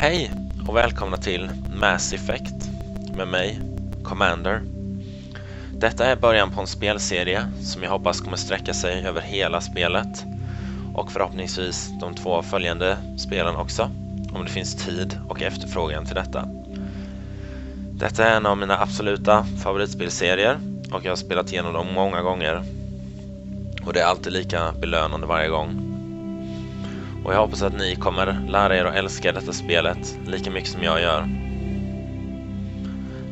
Hej och välkomna till Mass Effect med mig, Commander. Detta är början på en spelserie som jag hoppas kommer sträcka sig över hela spelet och förhoppningsvis de 2 följande spelen också, om det finns tid och efterfrågan till detta. Detta är en av mina absoluta favoritspelserier och jag har spelat igenom dem många gånger och det är alltid lika belönande varje gång. Och jag hoppas att ni kommer lära er att älska detta spelet lika mycket som jag gör.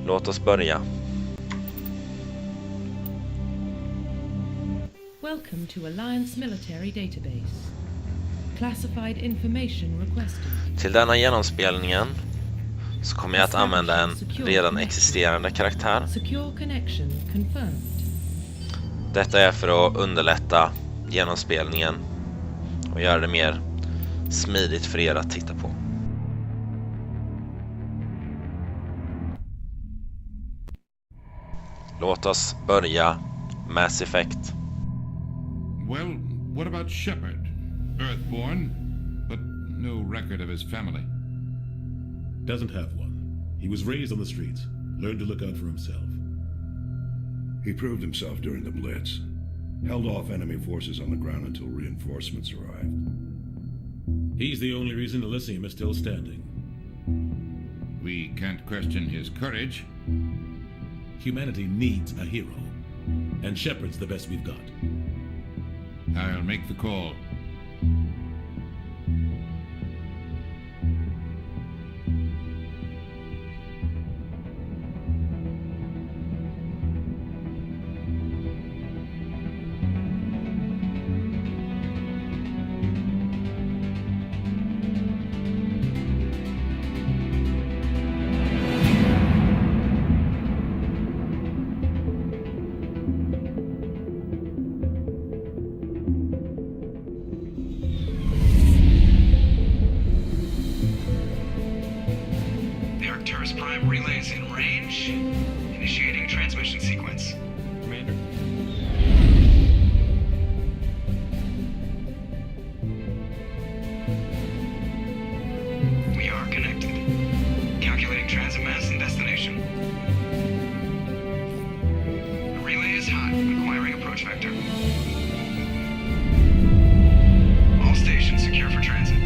Låt oss börja. Welcome to Alliance Military Database. Classified information requested. Till denna genomspelningen så kommer jag att använda en redan existerande karaktär. Secure connection confirmed. Detta är för att underlätta genomspelningen och göra det mer smidigt för er att titta på. Låt oss börja Mass Effect. Well, what about Shepard? Earthborn, but no record of his family. Doesn't have one. He was raised on the streets, learned to look out for himself. He proved himself during the Blitz. Held off enemy forces on the ground until reinforcements arrived. He's the only reason Elysium is still standing. We can't question his courage. Humanity needs a hero, and Shepard's the best we've got. I'll make the call. Relays in range. Initiating transmission sequence. Commander. We are connected. Calculating transit mass and destination. The relay is hot, acquiring approach vector. All stations secure for transit.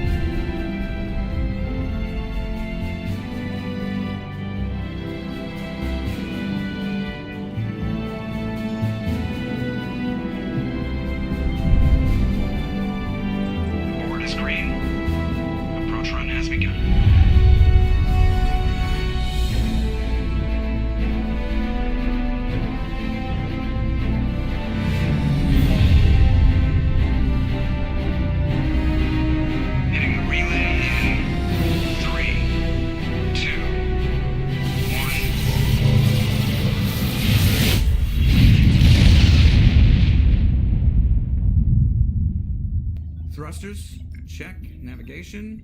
Thrusters, check. Navigation,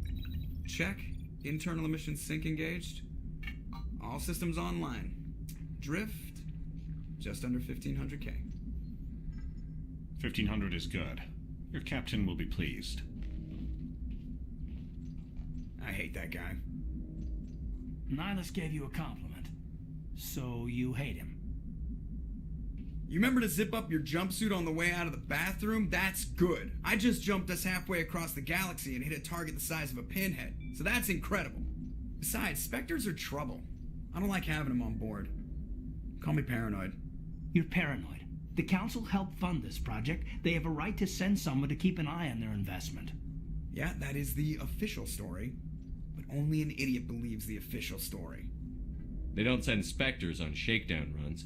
check. Internal emission sync engaged. All systems online. Drift, just under 1500K. 1500 is good. Your captain will be pleased. I hate that guy. Nihilus gave you a compliment, so you hate him. You remember to zip up your jumpsuit on the way out of the bathroom? That's good. I just jumped us halfway across the galaxy and hit a target the size of a pinhead, so that's incredible. Besides, Spectres are trouble. I don't like having them on board. Call me paranoid. You're paranoid. The Council helped fund this project. They have a right to send someone to keep an eye on their investment. Yeah, that is the official story. But only an idiot believes the official story. They don't send Spectres on shakedown runs.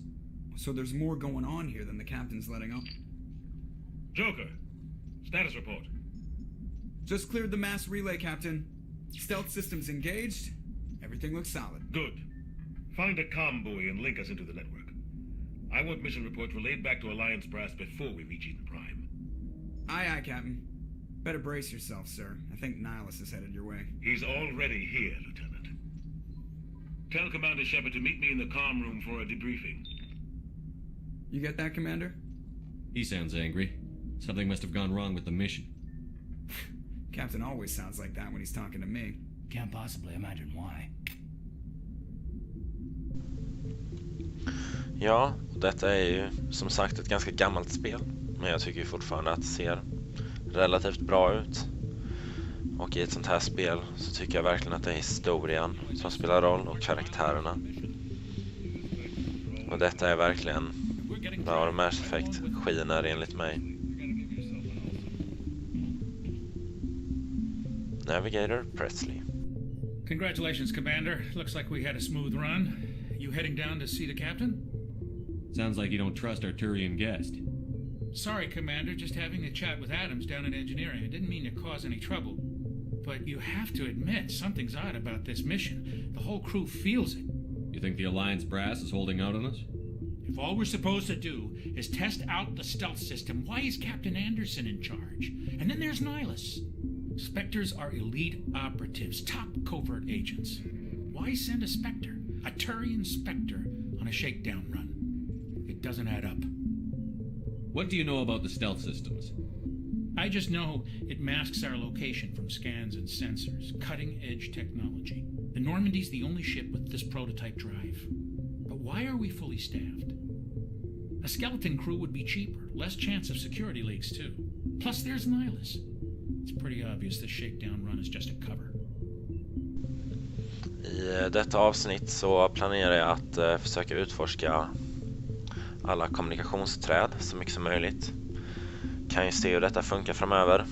So there's more going on here than the captain's letting up. Joker, status report. Just cleared the mass relay, Captain. Stealth systems engaged. Everything looks solid. Good. Find a comm buoy and link us into the network. I want mission reports relayed back to Alliance brass before we reach Eden Prime. Aye, aye, Captain. Better brace yourself, sir. I think Nihilus is headed your way. He's already here, Lieutenant. Tell Commander Shepard to meet me in the comm room for a debriefing. You get that, Commander? He sounds angry. Something must have gone wrong with the mission. Captain always sounds like that when he's talking to me. Can't possibly imagine why. Ja, detta är ju som sagt ett ganska gammalt spel. Men jag tycker fortfarande att det ser relativt bra ut. Och i ett sånt här spel så tycker jag verkligen att det är historien som spelar roll och karaktärerna. Och detta är verkligen var Mass Effect skiner enligt mig. Navigator Presley. Congratulations, Commander. Looks like we had a smooth run. You heading down to see the captain? Sounds like you don't trust our Turian guest. Sorry, Commander. Just having a chat with Adams down in engineering. I didn't mean to cause any trouble. But you have to admit, something's odd about this mission. The whole crew feels it. You think the Alliance brass is holding out on us? If all we're supposed to do is test out the stealth system, why is Captain Anderson in charge? And then there's Nihilus. Spectres are elite operatives, top covert agents. Why send a Spectre, a Turian Spectre, on a shakedown run? It doesn't add up. What do you know about the stealth systems? I just know it masks our location from scans and sensors. Cutting-edge technology. The Normandy's the only ship with this prototype drive. But why are we fully staffed? A skeleton crew would be cheaper, less chance of security leaks too. Plus there's Nihilus. It's pretty obvious this shakedown run is just a cover. I detta avsnitt så planerar jag att försöka utforska alla kommunikationsträd så mycket som möjligt. Kan ju se hur detta funkar framöver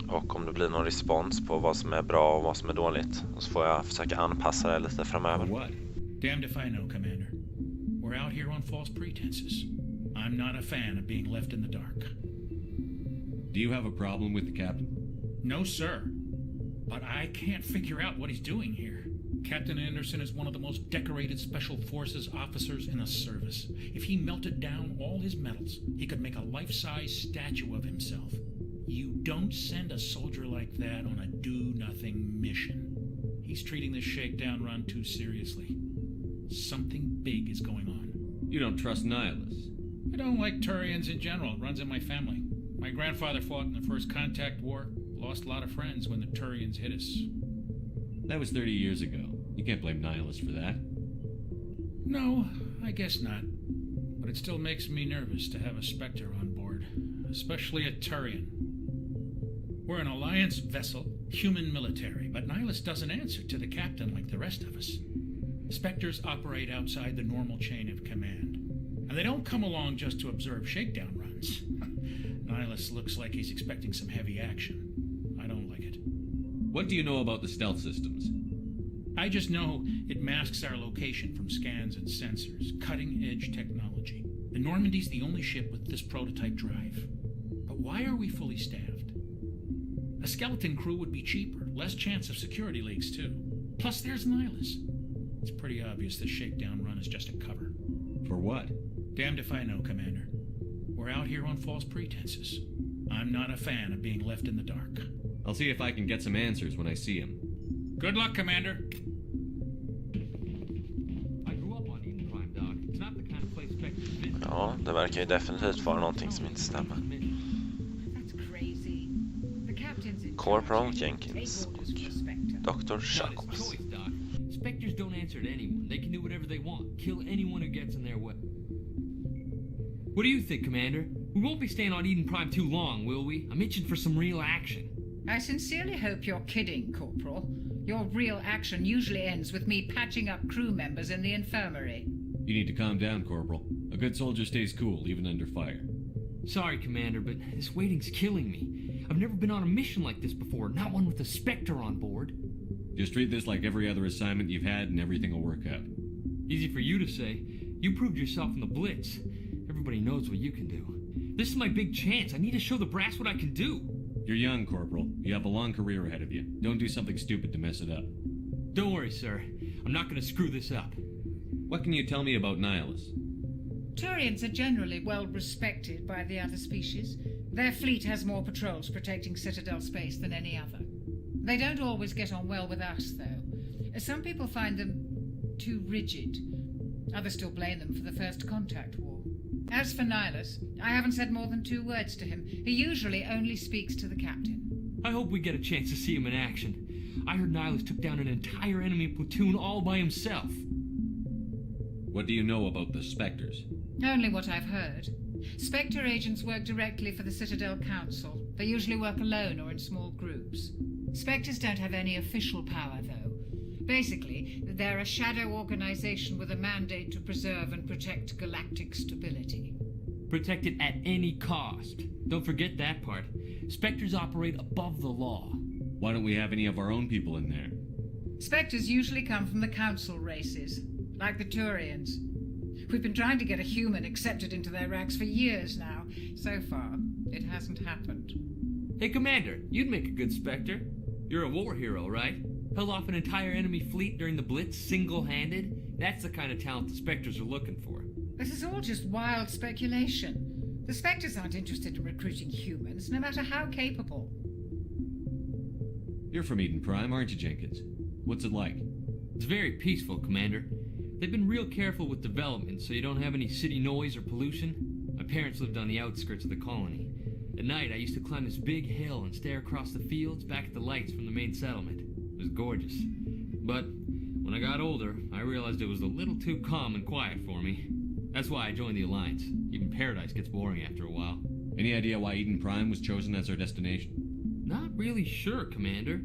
och om det blir någon respons på vad som är bra och vad som är dåligt. Och så får jag försöka anpassa det lite framöver. Damned if I know, Commander. We're out here on false pretenses. I'm not a fan of being left in the dark. Do you have a problem with the captain? No, sir. But I can't figure out what he's doing here. Captain Anderson is one of the most decorated Special Forces officers in the service. If he melted down all his medals, he could make a life-size statue of himself. You don't send a soldier like that on a do-nothing mission. He's treating this shakedown run too seriously. Something big is going on. You don't trust Nihilus? I don't like Turians in general. It runs in my family. My grandfather fought in the First Contact War. Lost a lot of friends when the Turians hit us. That was 30 years ago. You can't blame Nihilus for that. No, I guess not. But it still makes me nervous to have a Spectre on board. Especially a Turian. We're an Alliance vessel, human military, but Nihilus doesn't answer to the captain like the rest of us. Spectres operate outside the normal chain of command. And they don't come along just to observe shakedown runs. Nihilus looks like he's expecting some heavy action. I don't like it. What do you know about the stealth systems? I just know it masks our location from scans and sensors. Cutting-edge technology. The Normandy's the only ship with this prototype drive. But why are we fully staffed? A skeleton crew would be cheaper, less chance of security leaks too. Plus there's Nihilus. It's pretty obvious this shakedown run is just a cover. For what? Damned if I know, Commander. We're out here on false pretenses. I'm not a fan of being left in the dark. I'll see if I can get some answers when I see him. Good luck, Commander. I grew up on Eden Prime, Doc. It's not the kind of place Spectres visit. Ja, det verkar ju definitivt vara någonting som inte stämmer. Corporal Jenkins och Dr. Shuckles. Spectres don't answer to anyone. They can do whatever they want. Kill anyone who gets in their way. What do you think, Commander? We won't be staying on Eden Prime too long, will we? I'm itching for some real action. I sincerely hope you're kidding, Corporal. Your real action usually ends with me patching up crew members in the infirmary. You need to calm down, Corporal. A good soldier stays cool, even under fire. Sorry, Commander, but this waiting's killing me. I've never been on a mission like this before, not one with a Spectre on board. Just treat this like every other assignment you've had and everything will work out. Easy for you to say. You proved yourself in the Blitz. Everybody knows what you can do. This is my big chance. I need to show the brass what I can do. You're young, Corporal. You have a long career ahead of you. Don't do something stupid to mess it up. Don't worry, sir. I'm not going to screw this up. What can you tell me about Nihilus? Turians are generally well respected by the other species. Their fleet has more patrols protecting Citadel space than any other. They don't always get on well with us, though. Some people find them too rigid. Others still blame them for the First Contact War. As for Nihilus, I haven't said more than 2 words to him. He usually only speaks to the captain. I hope we get a chance to see him in action. I heard Nihilus took down an entire enemy platoon all by himself. What do you know about the Spectres? Only what I've heard. Spectre agents work directly for the Citadel Council. They usually work alone or in small groups. Spectres don't have any official power, though. Basically, they're a shadow organization with a mandate to preserve and protect galactic stability. Protect it at any cost. Don't forget that part. Spectres operate above the law. Why don't we have any of our own people in there? Spectres usually come from the Council races, like the Turians. We've been trying to get a human accepted into their ranks for years now. So far, it hasn't happened. Hey, Commander, you'd make a good Spectre. You're a war hero, right? Held off an entire enemy fleet during the Blitz single-handed? That's the kind of talent the Spectres are looking for. This is all just wild speculation. The Spectres aren't interested in recruiting humans, no matter how capable. You're from Eden Prime, aren't you, Jenkins? What's it like? It's very peaceful, Commander. They've been real careful with development, so you don't have any city noise or pollution. My parents lived on the outskirts of the colony. At night, I used to climb this big hill and stare across the fields back at the lights from the main settlement. It was gorgeous. But when I got older, I realized it was a little too calm and quiet for me. That's why I joined the Alliance. Even Paradise gets boring after a while. Any idea why Eden Prime was chosen as our destination? Not really sure, Commander.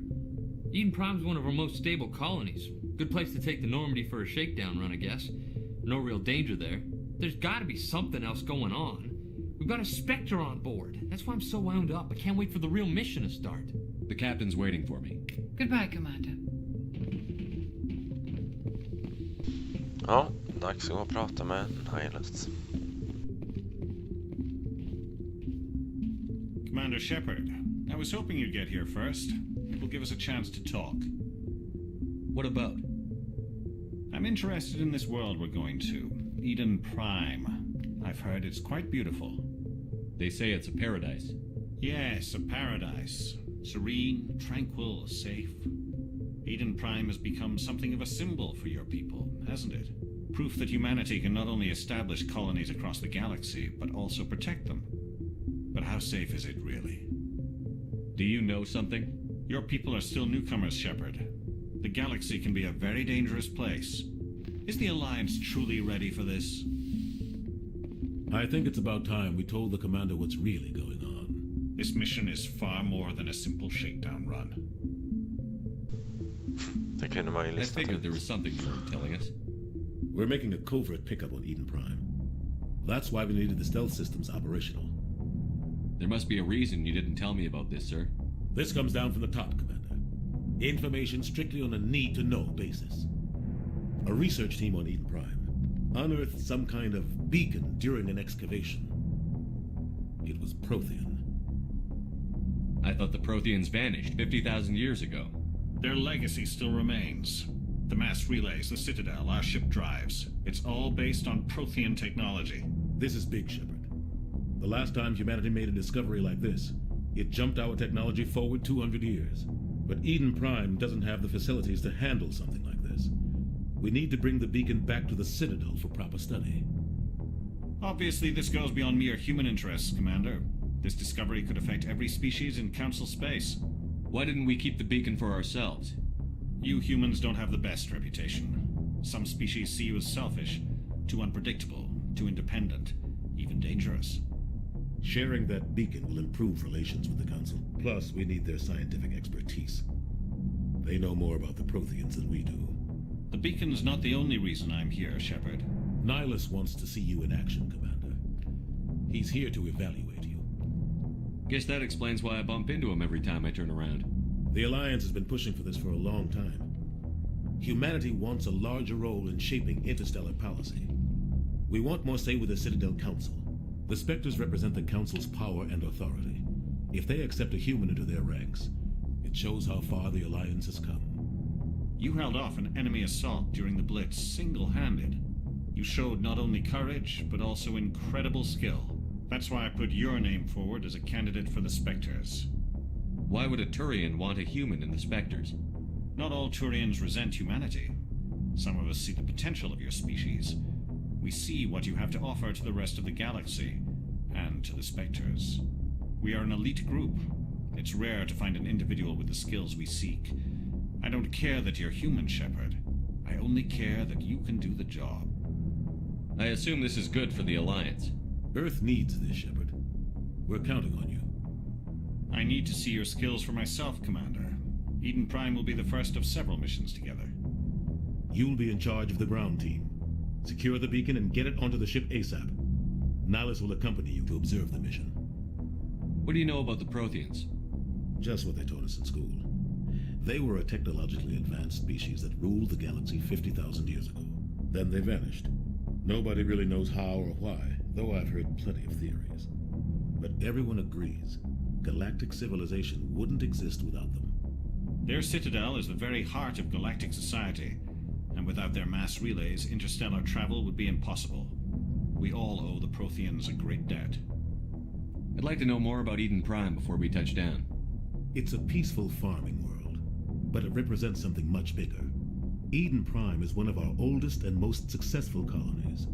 Eden Prime's one of our most stable colonies. Good place to take the Normandy for a shakedown run, I guess. No real danger there. There's gotta be something else going on. We've got a Spectre on board. That's why I'm so wound up. I can't wait for the real mission to start. The captain's waiting for me. Goodbye, Commander. Ja, dags att gå och prata med Nihilus. Commander Shepard, I was hoping you'd get here first. It will give us a chance to talk. What about? I'm interested in this world we're going to, Eden Prime. I've heard it's quite beautiful. They say it's a paradise. Yes, a paradise. Serene, tranquil, safe. Eden Prime has become something of a symbol for your people, hasn't it? Proof that humanity can not only establish colonies across the galaxy, but also protect them. But how safe is it really? Do you know something? Your people are still newcomers, Shepard. The galaxy can be a very dangerous place. Is the Alliance truly ready for this? I think it's about time we told the commander what's really going on. This mission is far more than a simple shakedown run. I figured there was something you weren't telling us. We're making a covert pickup on Eden Prime. That's why we needed the stealth systems operational. There must be a reason you didn't tell me about this, sir. This comes down from the top, Commander. Information strictly on a need-to-know basis. A research team on Eden Prime unearthed some kind of beacon during an excavation. It was Prothean. I thought the Protheans vanished 50,000 years ago. Their legacy still remains. The mass relays, the Citadel, our ship drives. It's all based on Prothean technology. This is big, Shepard. The last time humanity made a discovery like this, it jumped our technology forward 200 years. But Eden Prime doesn't have the facilities to handle something like this. We need to bring the beacon back to the Citadel for proper study. Obviously, this goes beyond mere human interests, Commander. This discovery could affect every species in Council space. Why didn't we keep the beacon for ourselves? You humans don't have the best reputation. Some species see you as selfish, too unpredictable, too independent, even dangerous. Sharing that beacon will improve relations with the Council. Plus, we need their scientific expertise. They know more about the Protheans than we do. The beacon's not the only reason I'm here, Shepard. Nihilus wants to see you in action, Commander. He's here to evaluate you. Guess that explains why I bump into him every time I turn around. The Alliance has been pushing for this for a long time. Humanity wants a larger role in shaping interstellar policy. We want more say with the Citadel Council. The Spectres represent the Council's power and authority. If they accept a human into their ranks, it shows how far the Alliance has come. You held off an enemy assault during the Blitz single-handed. You showed not only courage, but also incredible skill. That's why I put your name forward as a candidate for the Spectres. Why would a Turian want a human in the Spectres? Not all Turians resent humanity. Some of us see the potential of your species. We see what you have to offer to the rest of the galaxy, and to the Spectres. We are an elite group. It's rare to find an individual with the skills we seek. I don't care that you're human, Shepard. I only care that you can do the job. I assume this is good for the Alliance. Earth needs this, Shepard. We're counting on you. I need to see your skills for myself, Commander. Eden Prime will be the first of several missions together. You'll be in charge of the ground team. Secure the beacon and get it onto the ship ASAP. Nihilus will accompany you to observe the mission. What do you know about the Protheans? Just what they taught us in school. They were a technologically advanced species that ruled the galaxy 50,000 years ago. Then they vanished. Nobody really knows how or why, though I've heard plenty of theories. But everyone agrees, galactic civilization wouldn't exist without them. Their citadel is the very heart of galactic society, and without their mass relays, interstellar travel would be impossible. We all owe the Protheans a great debt. I'd like to know more about Eden Prime before we touch down. It's a peaceful farming world, but it represents something much bigger. Eden Prime is one of our oldest and most successful colonies.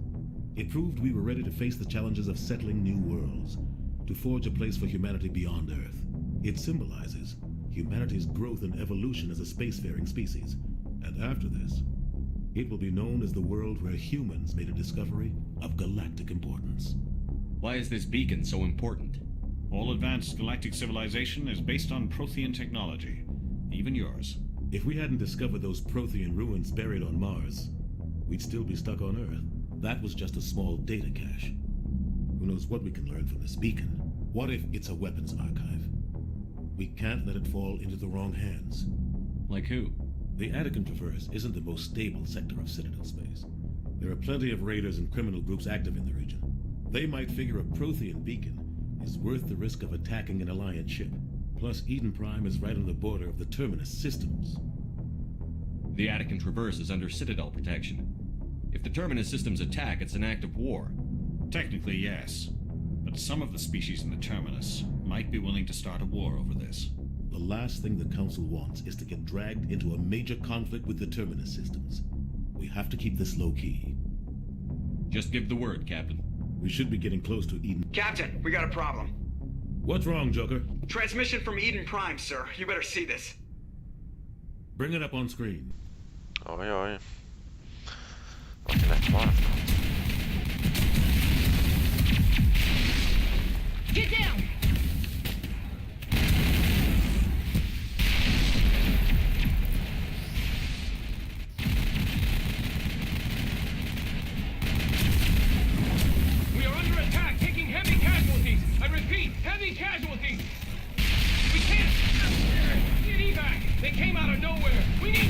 It proved we were ready to face the challenges of settling new worlds, to forge a place for humanity beyond Earth. It symbolizes humanity's growth and evolution as a spacefaring species. And after this, it will be known as the world where humans made a discovery of galactic importance. Why is this beacon so important? All advanced galactic civilization is based on Prothean technology, even yours. If we hadn't discovered those Prothean ruins buried on Mars, we'd still be stuck on Earth. That was just a small data cache. Who knows what we can learn from this beacon? What if it's a weapons archive? We can't let it fall into the wrong hands. Like who? The Attican Traverse isn't the most stable sector of Citadel space. There are plenty of raiders and criminal groups active in the region. They might figure a Prothean beacon is worth the risk of attacking an Alliance ship. Plus, Eden Prime is right on the border of the Terminus systems. The Attican Traverse is under Citadel protection. If the Terminus systems attack, it's an act of war. Technically, yes. But some of the species in the Terminus might be willing to start a war over this. The last thing the Council wants is to get dragged into a major conflict with the Terminus systems. We have to keep this low-key. Just give the word, Captain. We should be getting close to Eden. Captain, we got a problem. What's wrong, Joker? Transmission from Eden Prime, sir. You better see this. Bring it up on screen. Oj, oj. Vad kan det vara? Get down! We are under attack, taking heavy casualties. I repeat, heavy casualties. We can't. Need evac. They came out of nowhere. We need.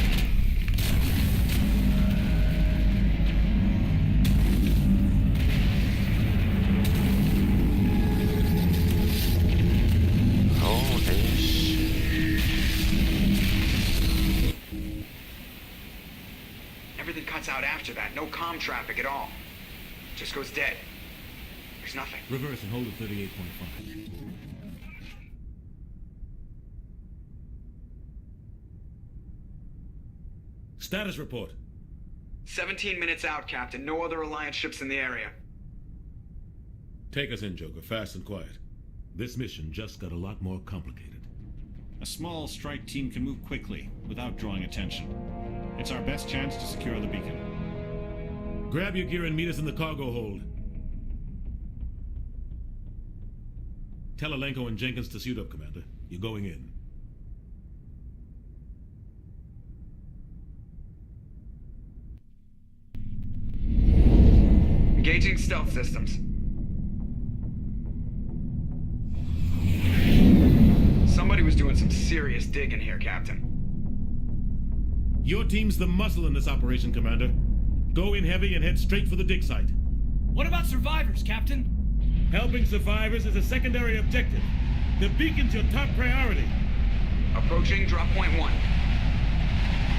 Everything cuts out after that. No comm traffic at all. Just goes dead. There's nothing. Reverse and hold at 38.5. Status report. 17 minutes out, Captain. No other Alliance ships in the area. Take us in, Joker, fast and quiet. This mission just got a lot more complicated. A small strike team can move quickly, without drawing attention. It's our best chance to secure the beacon. Grab your gear and meet us in the cargo hold. Tell Alenko and Jenkins to suit up, Commander. You're going in. Engaging stealth systems. Somebody was doing some serious digging here, Captain. Your team's the muscle in this operation, Commander. Go in heavy and head straight for the dig site. What about survivors, Captain? Helping survivors is a secondary objective. The beacon's your top priority. Approaching drop point 1.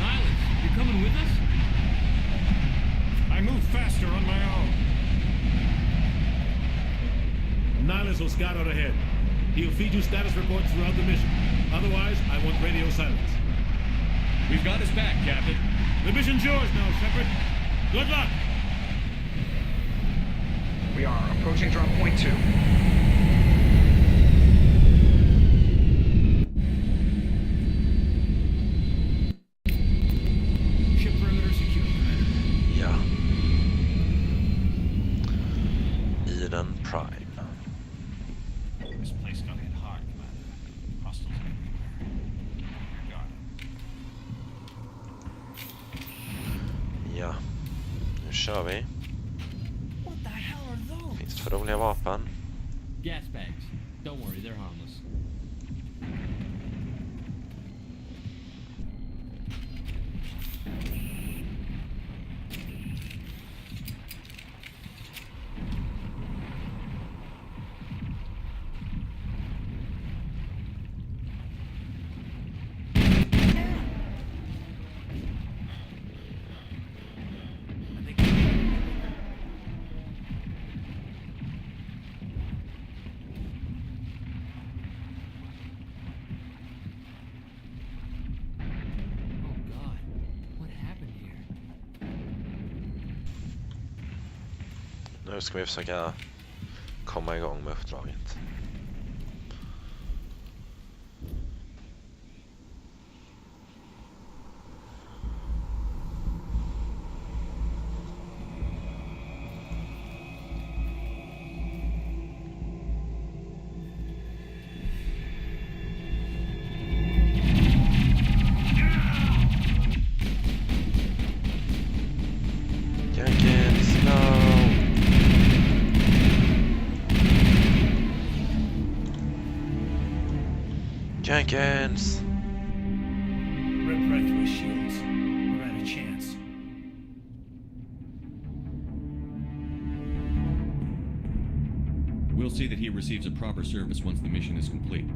Nihilus, you're coming with us? I move faster on my own. Nihilus will scout out ahead. He'll feed you status reports throughout the mission. Otherwise, I want radio silence. We've got his back, Captain. The mission's yours now, Shepard. Good luck! We are approaching drop point 2. Prime. This place got hit hard, Commander. Hostiles everywhere. Got it. Ja, nu kör vi. What the hell are those? Finns det för roliga vapen? Gas bags. Don't worry, they're harmless. Nu ska vi försöka komma igång med uppdraget. Jenkins! Rip right through his shields. We're at a chance. We'll see that he receives a proper service once the mission is complete.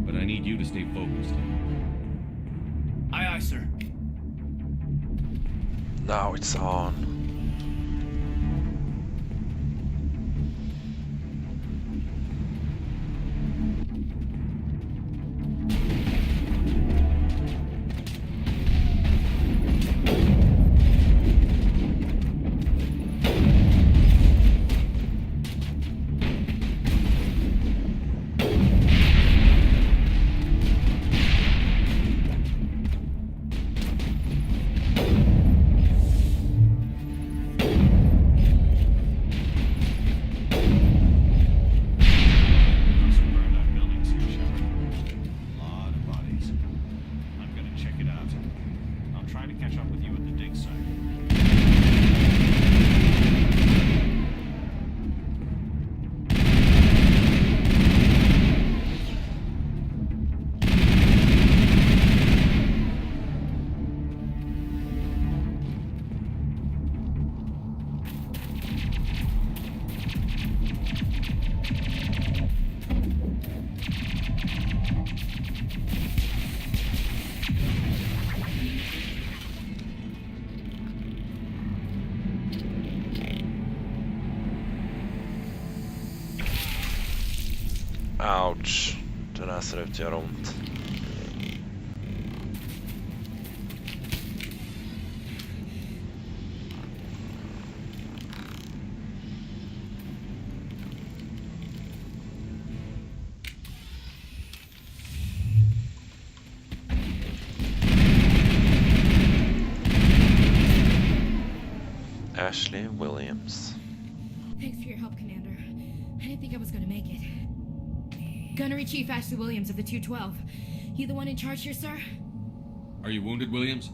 But I need you to stay focused. Aye, aye, sir. Now it's on. Ouch. Det där ser ut att göra ont. Ashley Williams. Thanks for your help, Commander. I didn't think I was going to make it. Gunnery Chief Ashley Williams of the 212. You the one in charge here, sir? Are you wounded, Williams?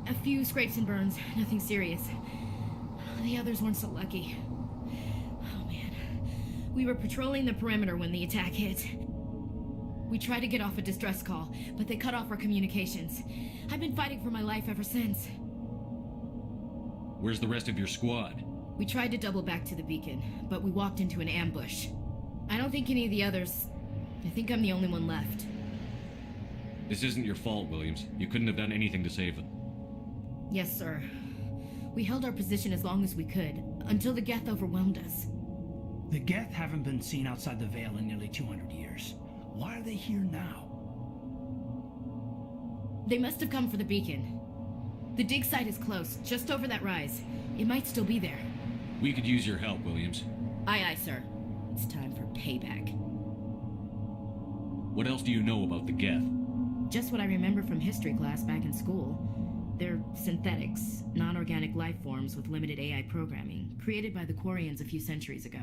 A few scrapes and burns, nothing serious. The others weren't so lucky. Oh man. We were patrolling the perimeter when the attack hit. We tried to get off a distress call, but they cut off our communications. I've been fighting for my life ever since. Where's the rest of your squad? We tried to double back to the beacon, but we walked into an ambush. I don't think any of the others... I think I'm the only one left. This isn't your fault, Williams. You couldn't have done anything to save them. Yes, sir. We held our position as long as we could, until the Geth overwhelmed us. The Geth haven't been seen outside the Veil in nearly 200 years. Why are they here now? They must have come for the beacon. The dig site is close, just over that rise. It might still be there. We could use your help, Williams. Aye, aye, sir. It's time for payback. What else do you know about the Geth? Just what I remember from history class back in school. They're synthetics, non-organic life forms with limited AI programming, created by the Quarians a few centuries ago.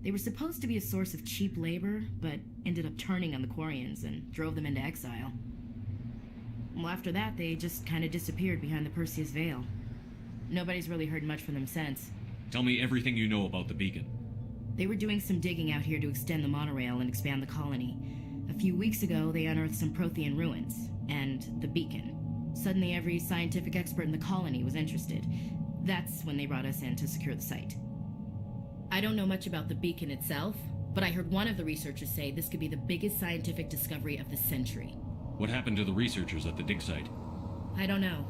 They were supposed to be a source of cheap labor, but ended up turning on the Quarians and drove them into exile. Well, after that, they just kind of disappeared behind the Perseus Veil. Nobody's really heard much from them since. Tell me everything you know about the beacon. They were doing some digging out here to extend the monorail and expand the colony. A few weeks ago, they unearthed some Prothean ruins, and the beacon. Suddenly, every scientific expert in the colony was interested. That's when they brought us in to secure the site. I don't know much about the beacon itself, but I heard one of the researchers say this could be the biggest scientific discovery of the century. What happened to the researchers at the dig site? I don't know.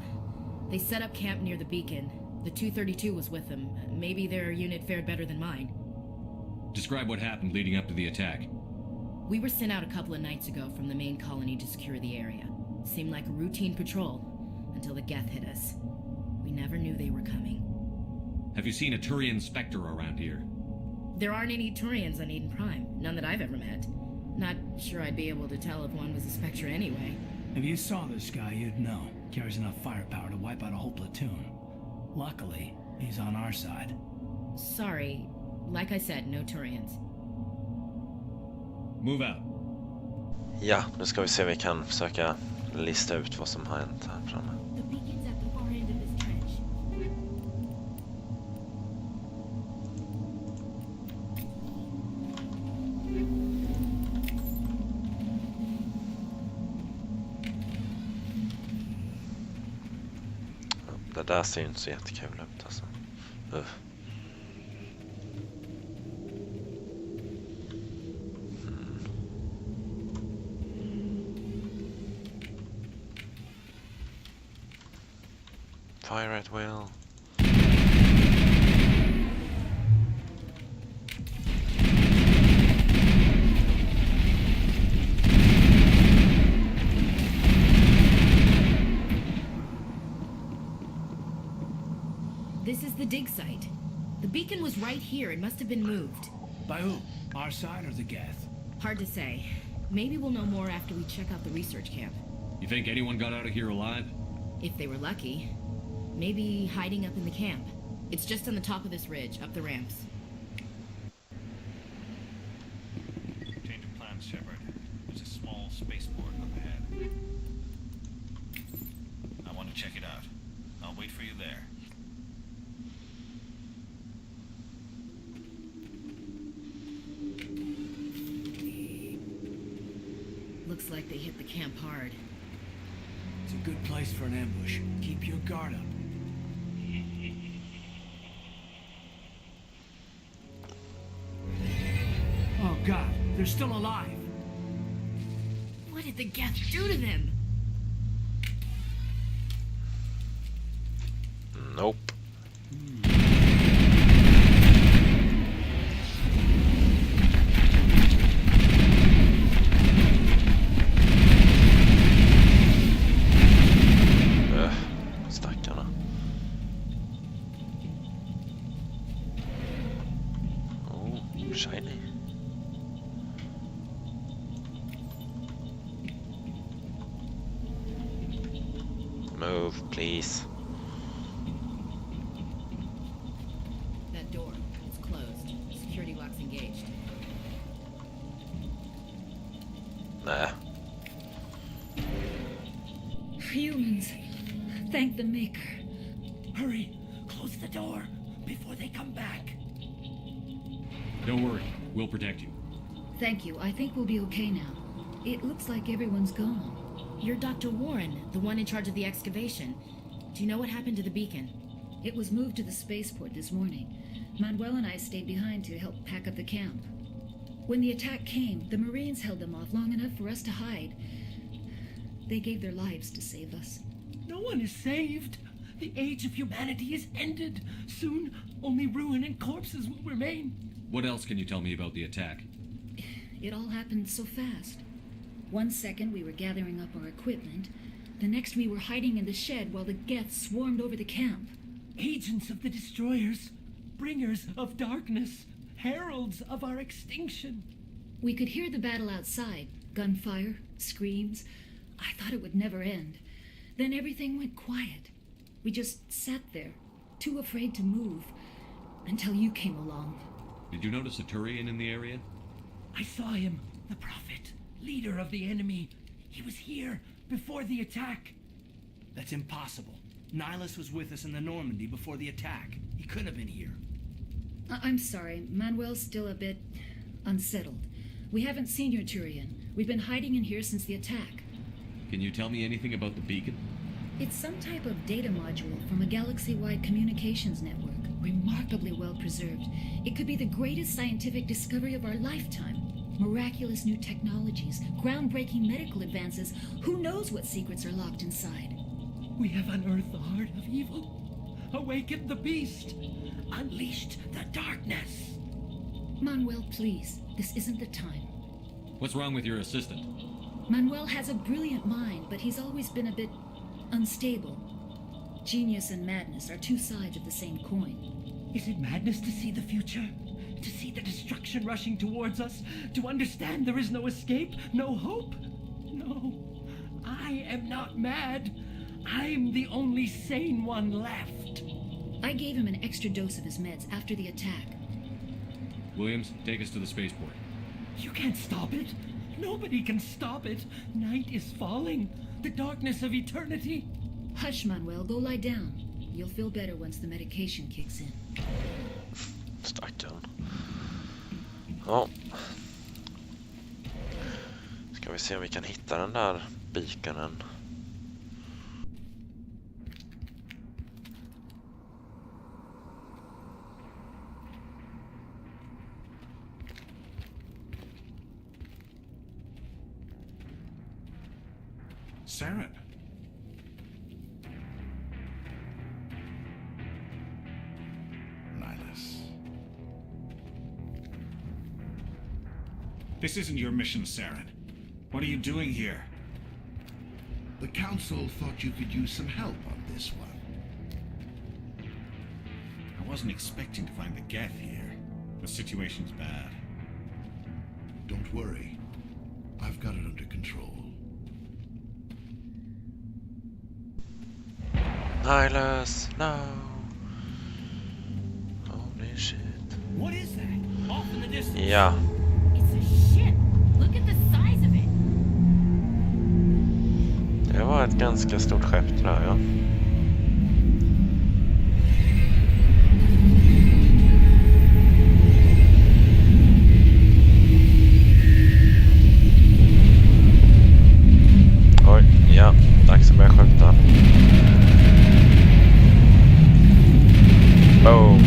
They set up camp near the beacon. The 232 was with them. Maybe their unit fared better than mine. Describe what happened leading up to the attack. We were sent out a couple of nights ago from the main colony to secure the area. Seemed like a routine patrol, until the Geth hit us. We never knew they were coming. Have you seen a Turian Spectre around here? There aren't any Turians on Eden Prime. None that I've ever met. Not sure I'd be able to tell if one was a Spectre anyway. If you saw this guy, you'd know. Carries enough firepower to wipe out a whole platoon. Luckily, he's on our side. Sorry. Like I said, no Turians. Move out. Ja, nu ska vi se om vi kan försöka lista ut vad som har hänt här framme. The beacon's at the far end of this trench. Det där ser ju inte så jättekul ut alltså. Fire at will. This is the dig site. The beacon was right here. It must have been moved. By who? Our side or the Geth? Hard to say. Maybe we'll know more after we check out the research camp. You think anyone got out of here alive? If they were lucky. Maybe hiding up in the camp. It's just on the top of this ridge, up the ramps. Change of plans, Shepard. There's a small spaceport up ahead. I want to check it out. I'll wait for you there. Looks like they hit the camp hard. It's a good place for an ambush. Keep your guard up. Oh God, they're still alive. What did the Geth do to them? Nope. Stackarna. Oh, shiny. Move, please. That door. It's closed. Security lock's engaged. Nah. Humans. Thank the Maker. Hurry, close the door before they come back. Don't worry, we'll protect you. Thank you. I think we'll be okay now. It looks like everyone's gone. You're Dr. Warren, the one in charge of the excavation. Do you know what happened to the beacon? It was moved to the spaceport this morning. Manuel and I stayed behind to help pack up the camp. When the attack came, the Marines held them off long enough for us to hide. They gave their lives to save us. No one is saved. The age of humanity is ended. Soon, only ruin and corpses will remain. What else can you tell me about the attack? It all happened so fast. 1 second we were gathering up our equipment. The next we were hiding in the shed while the Geth swarmed over the camp. Agents of the destroyers, bringers of darkness, heralds of our extinction. We could hear the battle outside. Gunfire, screams. I thought it would never end. Then everything went quiet. We just sat there, too afraid to move, until you came along. Did you notice a Turian in the area? I saw him. The Prophet, leader of the enemy. He was here before the attack. That's impossible. Nihilus was with us in the Normandy before the attack. He could have been here. I'm sorry. Manuel's still a bit unsettled. We haven't seen your Turian. We've been hiding in here since the attack. Can you tell me anything about the beacon? It's some type of data module from a galaxy-wide communications network, remarkably well preserved. It could be the greatest scientific discovery of our lifetime. Miraculous new technologies, groundbreaking medical advances. Who knows what secrets are locked inside? We have unearthed the heart of evil, awakened the beast, unleashed the darkness. Manuel, please, this isn't the time. What's wrong with your assistant? Manuel has a brilliant mind, but he's always been a bit unstable. Genius and madness are two sides of the same coin. Is it madness to see the future? To see the destruction rushing towards us? To understand there is no escape? No hope? No. I am not mad. I'm the only sane one left. I gave him an extra dose of his meds after the attack. Williams, take us to the spaceport. You can't stop it. Nobody can stop it. Night is falling. The darkness of eternity. Hush, Manuel. Go lie down. You'll feel better once the medication kicks in. Stackarn. Ja. Ska vi se om vi kan hitta den där beaconen. Saren. Nihilus. This isn't your mission, Saren. What are you doing here? The Council thought you could use some help on this one. I wasn't expecting to find the Geth here. The situation's bad. Don't worry. I've got it under control. Nihilus, no. Holy shit. What is that? Off in the distance. Ja. It's a ship. Look at the size of it. Det var ett ganska stort skepp där, ja. Oj, ja. Dags att börja skjuta. Boom.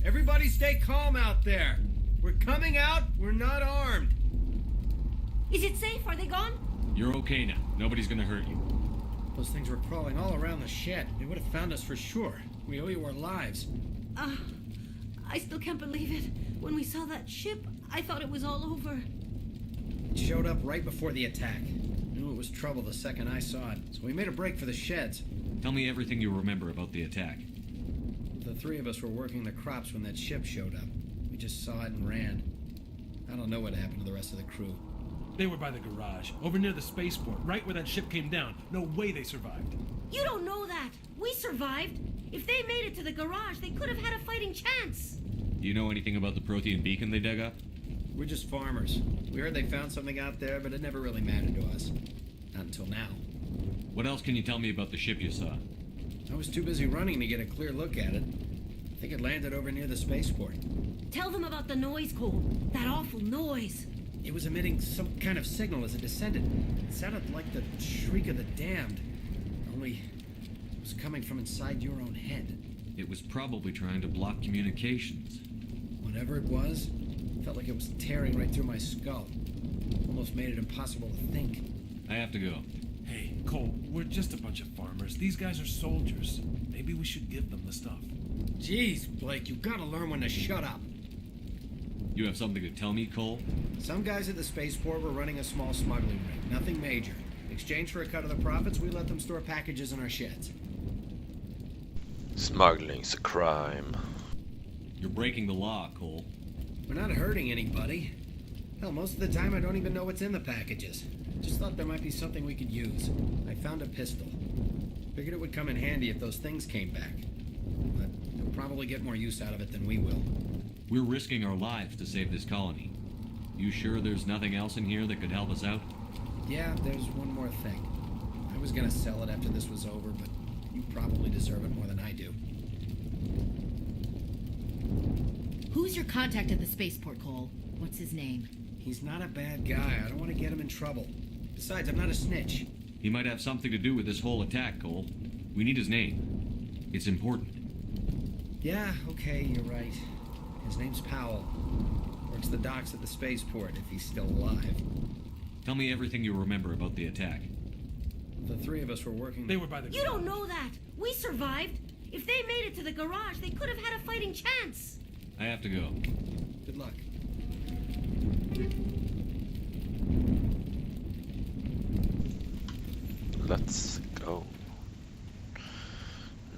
Everybody stay calm out there. We're coming out. We're not armed. Is it safe? Are they gone? You're okay now. Nobody's gonna hurt you. Those things were crawling all around the shed. They would have found us for sure. We owe you our lives. I still can't believe it. When we saw that ship, I thought it was all over. It showed up right before the attack. Knew it was trouble the second I saw it, so we made a break for the sheds. Tell me everything you remember about the attack. The three of us were working the crops when that ship showed up. We just saw it and ran. I don't know what happened to the rest of the crew. They were by the garage, over near the spaceport, right where that ship came down. No way they survived. You don't know that. We survived. If they made it to the garage, they could have had a fighting chance. Do you know anything about the Prothean beacon they dug up? We're just farmers. We heard they found something out there, but it never really mattered to us. Not until now. What else can you tell me about the ship you saw? I was too busy running to get a clear look at it. I think it landed over near the spaceport. Tell them about the noise, Cole. That awful noise. It was emitting some kind of signal as it descended. It sounded like the shriek of the damned. Only it was coming from inside your own head. It was probably trying to block communications. Whatever it was, felt like it was tearing right through my skull. Almost made it impossible to think. I have to go. Hey, Cole, we're just a bunch of farmers. These guys are soldiers. Maybe we should give them the stuff. Jeez, Blake, you gotta learn when to shut up. You have something to tell me, Cole? Some guys at the spaceport were running a small smuggling ring. Nothing major. In exchange for a cut of the profits, we let them store packages in our sheds. Smuggling's a crime. You're breaking the law, Cole. We're not hurting anybody. Hell, most of the time I don't even know what's in the packages. Just thought there might be something we could use. I found a pistol. Figured it would come in handy if those things came back. But they'll probably get more use out of it than we will. We're risking our lives to save this colony. You sure there's nothing else in here that could help us out? Yeah, there's one more thing. I was gonna sell it after this was over, but you probably deserve it more than I do. Who's your contact at the spaceport, Cole? What's his name? He's not a bad guy. I don't want to get him in trouble. Besides, I'm not a snitch. He might have something to do with this whole attack, Cole. We need his name. It's important. Yeah, okay, you're right. His name's Powell. Works the docks at the spaceport, if he's still alive. Tell me everything you remember about the attack. The three of us were working... They were by the... You don't know that! We survived! If they made it to the garage, they could have had a fighting chance! I have to go. Good luck. Let's go.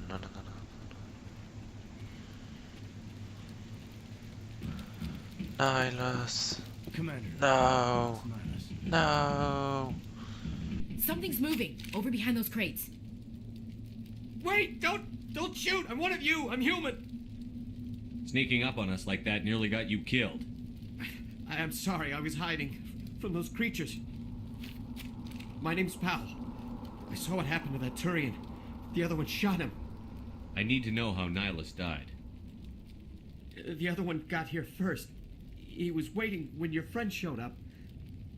No. Nihilus. Commander. No. No. Something's moving, over behind those crates. Wait! Don't shoot! I'm one of you! I'm human! Sneaking up on us like that nearly got you killed. I am sorry, I was hiding from those creatures. My name's Powell. I saw what happened to that Turian. The other one shot him. I need to know how Nihilus died. The other one got here first. He was waiting when your friend showed up.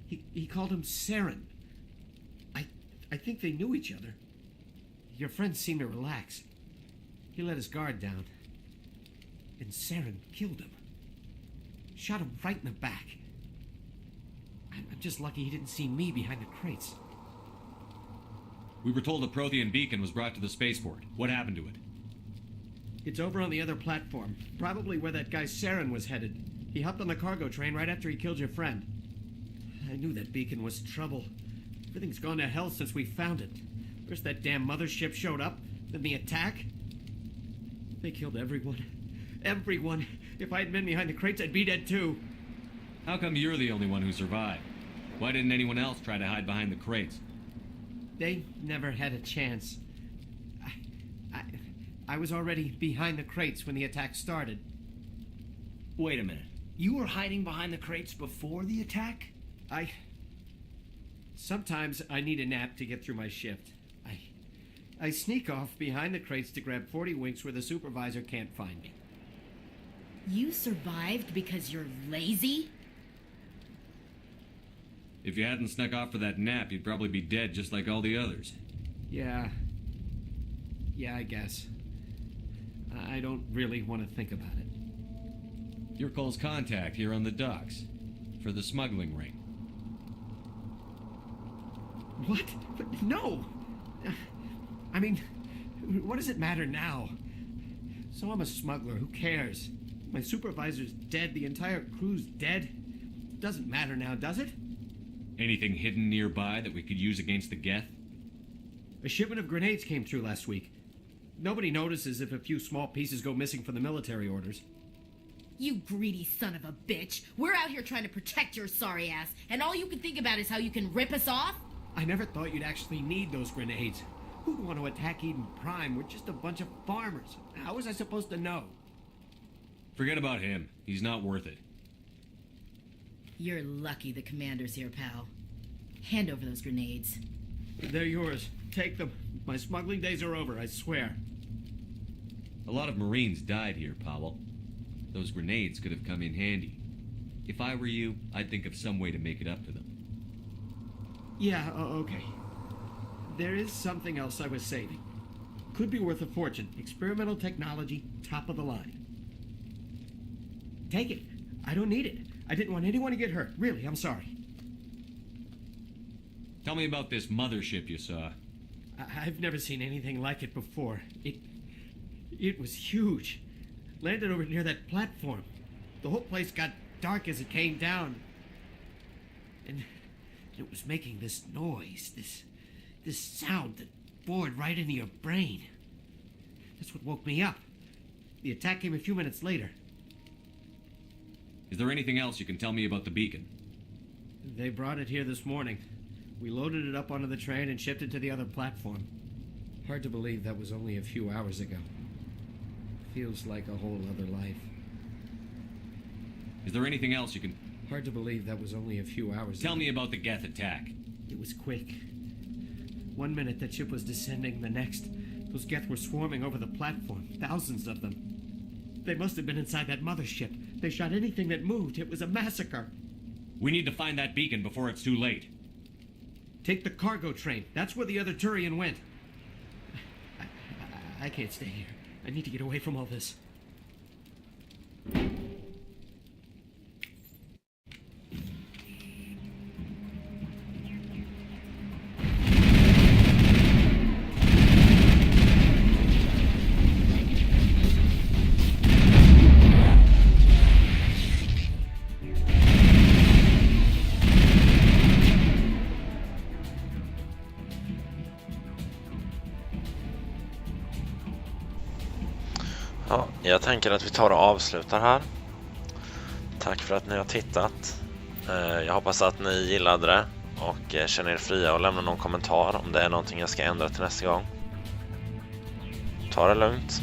He called him Saren. I think they knew each other. Your friend seemed to relax. He let his guard down. And Saren killed him. Shot him right in the back. I'm just lucky he didn't see me behind the crates. We were told the Prothean beacon was brought to the spaceport. What happened to it? It's over on the other platform. Probably where that guy Saren was headed. He hopped on the cargo train right after he killed your friend. I knew that beacon was trouble. Everything's gone to hell since we found it. First that damn mothership showed up, then the attack. They killed everyone. Everyone. If I had been behind the crates, I'd be dead too. How come you're the only one who survived? Why didn't anyone else try to hide behind the crates? They never had a chance. I was already behind the crates when the attack started. Wait a minute. You were hiding behind the crates before the attack? Sometimes I need a nap to get through my shift. I sneak off behind the crates to grab 40 winks where the supervisor can't find me. You survived because you're lazy? If you hadn't snuck off for that nap, you'd probably be dead just like all the others. Yeah, I guess. I don't really want to think about it. You're Cole's contact here on the docks. For the smuggling ring. What? But no! I mean, what does it matter now? So I'm a smuggler, who cares? My supervisor's dead, the entire crew's dead. Doesn't matter now, does it? Anything hidden nearby that we could use against the Geth? A shipment of grenades came through last week. Nobody notices if a few small pieces go missing from the military orders. You greedy son of a bitch. We're out here trying to protect your sorry ass, and all you can think about is how you can rip us off? I never thought you'd actually need those grenades. Who'd want to attack Eden Prime? We're just a bunch of farmers. How was I supposed to know? Forget about him. He's not worth it. You're lucky the commander's here, pal. Hand over those grenades. They're yours. Take them. My smuggling days are over, I swear. A lot of Marines died here, Powell. Those grenades could have come in handy. If I were you, I'd think of some way to make it up to them. Yeah, okay. There is something else I was saving. Could be worth a fortune. Experimental technology, top of the line. Take it. I don't need it. I didn't want anyone to get hurt. Really, I'm sorry. Tell me about this mothership you saw. I've never seen anything like it before. It was huge. Landed over near that platform. The whole place got dark as it came down. And it was making this noise, this sound that bored right into your brain. That's what woke me up. The attack came a few minutes later. Is there anything else you can tell me about the beacon? They brought it here this morning. We loaded it up onto the train and shipped it to the other platform. Hard to believe that was only a few hours ago. Feels like a whole other life. Is there anything else you can... Hard to believe that was only a few hours ago. Tell me about the Geth attack. It was quick. 1 minute that ship was descending, the next, those Geth were swarming over the platform. Thousands of them. They must have been inside that mothership. They shot anything that moved. It was a massacre. We need to find that beacon before it's too late. Take the cargo train. That's where the other Turian went. I can't stay here. I need to get away from all this. Ja, jag tänker att vi tar och avslutar här. Tack för att ni har tittat. Jag hoppas att ni gillade det och känner er fria att lämna någon kommentar om det är någonting jag ska ändra till nästa gång. Ta det lugnt.